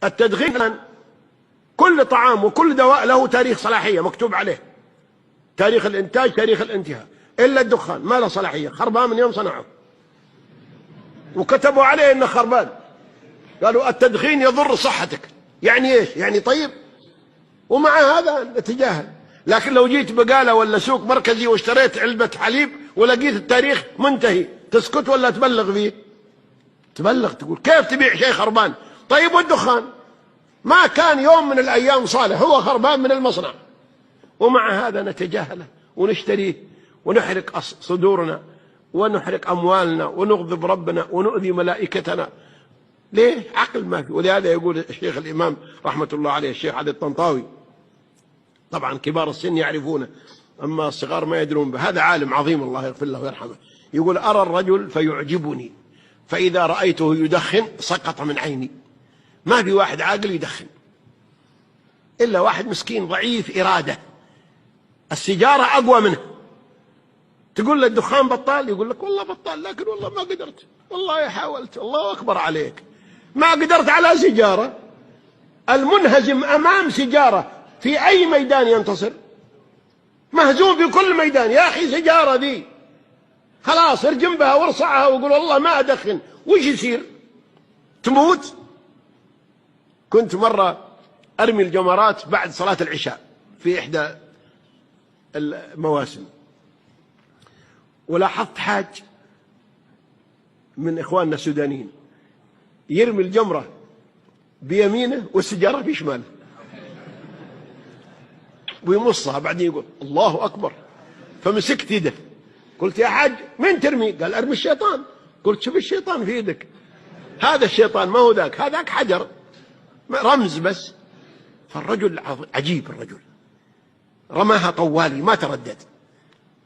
التدخين كل طعام وكل دواء له تاريخ صلاحية مكتوب عليه، تاريخ الإنتاج، تاريخ الانتهاء، إلا الدخان ما له صلاحية، خربان من يوم صنعه وكتبوا عليه إنه خربان. قالوا التدخين يضر صحتك. يعني إيش؟ يعني طيب، ومع هذا نتجاهل. لكن لو جيت بقالة ولا سوق مركزي واشتريت علبة حليب ولقيت التاريخ منتهي، تسكت ولا تبلغ فيه؟ تبلغ، تقول كيف تبيع شيء خربان؟ طيب والدخان ما كان يوم من الأيام صالح، هو خربان من المصنع، ومع هذا نتجاهله ونشتريه ونحرق صدورنا ونحرق أموالنا ونغضب ربنا ونؤذي ملائكتنا. ليه؟ عقل ما في. ولهذا يقول الشيخ الإمام رحمة الله عليه الشيخ علي الطنطاوي، طبعا كبار السن يعرفونه أما الصغار ما يدرون به، هذا عالم عظيم الله يغفر له ويرحمه، يقول أرى الرجل فيعجبني فإذا رأيته يدخن سقط من عيني. ما في واحد عاقل يدخن إلا واحد مسكين ضعيف إرادة، السيجارة أقوى منه. تقول له الدخان بطال، يقول لك والله بطال، لكن والله ما قدرت، والله حاولت، الله أكبر عليك، ما قدرت على سيجارة. المنهزم أمام سيجارة في أي ميدان ينتصر؟ مهزوم في كل ميدان. يا أخي سيجارة ذي خلاص ارجم بها وارصعها وقول والله ما أدخن، وش يصير؟ تموت. كنت مرة أرمي الجمرات بعد صلاة العشاء في إحدى المواسم، ولاحظت حاج من إخواننا السودانيين يرمي الجمرة بيمينه والسجارة في شماله ويمصها، بعدين يقول الله أكبر. فمسكت يده قلت يا حاج من ترمي؟ قال أرمي الشيطان. قلت شوف الشيطان في يدك، هذا الشيطان ما هو ذاك، هذاك حجر رمز بس. فالرجل عجيب، الرجل رماها طوالي ما تردد.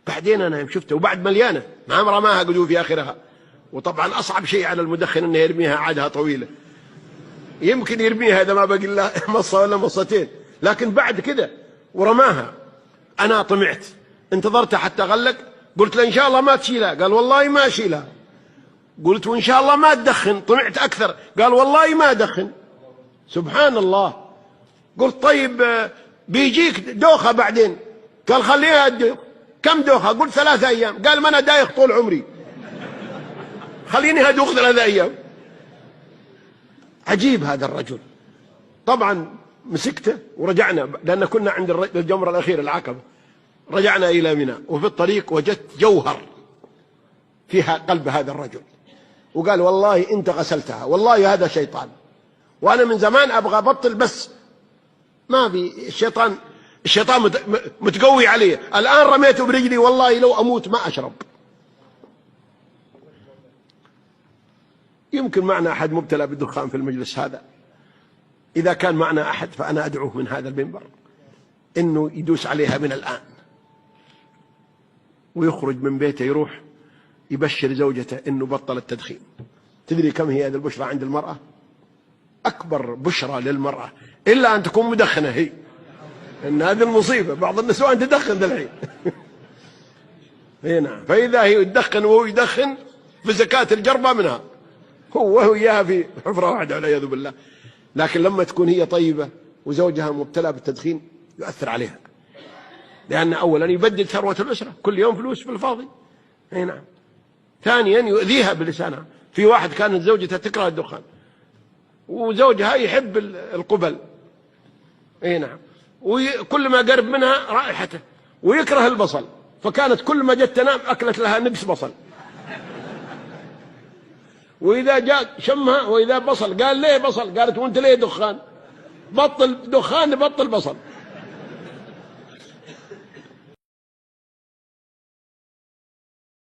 بعدين أنا شفته وبعد مليانة ما رماها قدو في آخرها. وطبعا أصعب شيء على المدخن أنه يرميها عادها طويلة، يمكن يرميها إذا ما بقي الله مصة ولا مصتين، لكن بعد كده ورماها. أنا طمعت، انتظرتها حتى غلق، قلت له إن شاء الله ما تشيلها، قال والله ما أشيلها. قلت وإن شاء الله ما تدخن، طمعت أكثر، قال والله ما أدخن. سبحان الله. قلت طيب بيجيك دوخة بعدين، قال خليها الدوخ. كم دوخة؟ قلت 3 أيام. قال ما أنا دايخ طول عمري، خليني أدوخ 3 أيام. عجيب هذا الرجل. طبعا مسكته ورجعنا، لأن كنا عند الجمرة الأخيرة العقبة، رجعنا إلى منى، وفي الطريق وجدت جوهر فيها قلب هذا الرجل، وقال والله أنت غسلتها، والله هذا شيطان، وأنا من زمان أبغى أبطل بس ما في. الشيطان متقوي عليه، الآن رميته برجلي، والله لو أموت ما أشرب. يمكن معنا أحد مبتلى بالدخان في المجلس هذا، إذا كان معنا أحد فأنا أدعوه من هذا المنبر إنه يدوس عليها من الآن، ويخرج من بيته يروح يبشر زوجته إنه بطل التدخين. تدري كم هي هذه البشرى عند المرأة؟ أكبر بشرى للمرأة إلا أن تكون مدخنة هي، إن هذه المصيبة، بعض النسوان تدخن ذا الحين. نعم، فإذا هي تدخن وهو يدخن في زكاة الجربة منها، هو وياها في حفرة واحدة والعياذ بالله. لكن لما تكون هي طيبة وزوجها مبتلى بالتدخين يؤثر عليها، لأن أولا يبدل ثروة الأسرة، كل يوم فلوس في الفاضي. نعم. ثانيا يؤذيها بلسانها. في واحد كانت زوجته تكره الدخان وزوجها يحب القبل، نعم، وكل ما قرب منها رائحته، ويكره البصل، فكانت كل ما جت تنام أكلت لها نبس بصل، وإذا جاء شمها وإذا بصل، قال ليه بصل؟ قالت وانت ليه دخان؟ بطل دخان بطل بصل.